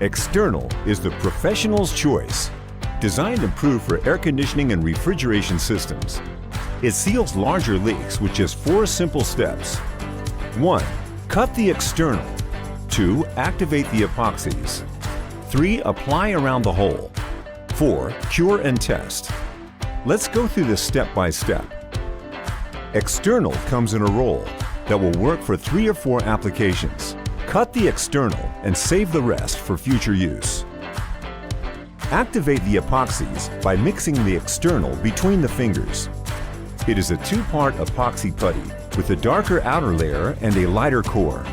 External is the professional's choice. Designed and approved for air conditioning and refrigeration systems. It seals larger leaks with just 4 simple steps. 1. Cut the external. 2. Activate the epoxies. 3. Apply around the hole. 4. Cure and test. Let's go through this step by step. External comes in a roll that will work for 3 or 4 applications. Cut the external and save the rest for future use. Activate the epoxies by mixing the external between the fingers. It is a 2-part epoxy putty with a darker outer layer and a lighter core.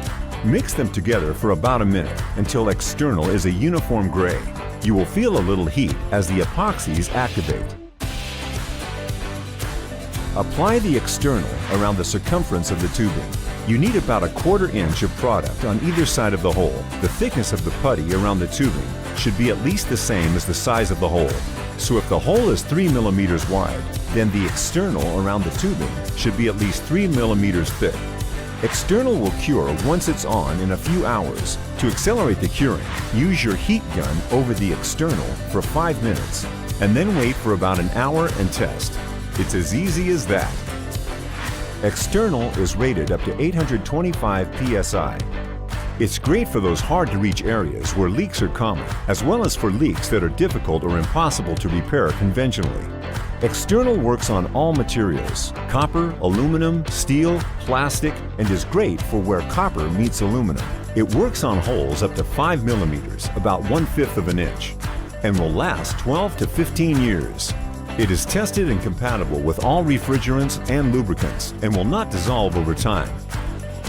Mix them together for about a minute until external is a uniform gray. You will feel a little heat as the epoxies activate. Apply the external around the circumference of the tubing. You need about a 1/4 inch of product on either side of the hole. The thickness of the putty around the tubing should be at least the same as the size of the hole. So if the hole is 3 millimeters wide, then the external around the tubing should be at least 3 millimeters thick. External will cure once it's on in a few hours. To accelerate the curing, use your heat gun over the external for 5 minutes and then wait for about an hour and test. It's as easy as that. External is rated up to 825 psi. It's great for those hard-to-reach areas where leaks are common, as well as for leaks that are difficult or impossible to repair conventionally. External works on all materials: copper, aluminum, steel, plastic, and is great for where copper meets aluminum. It works on holes up to 5 millimeters, about 1/5 of an inch, and will last 12 to 15 years. It is tested and compatible with all refrigerants and lubricants and will not dissolve over time.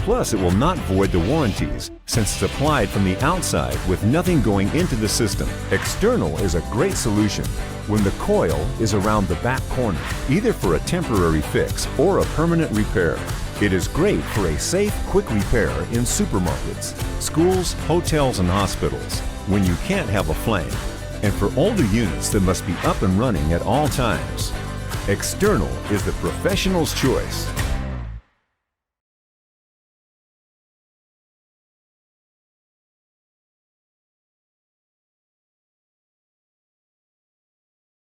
Plus, it will not void the warranties since it's applied from the outside with nothing going into the system. External is a great solution when the coil is around the back corner, either for a temporary fix or a permanent repair. It is great for a safe, quick repair in supermarkets, schools, hotels, and hospitals when you can't have a flame, and for older units that must be up and running at all times. External is the professional's choice.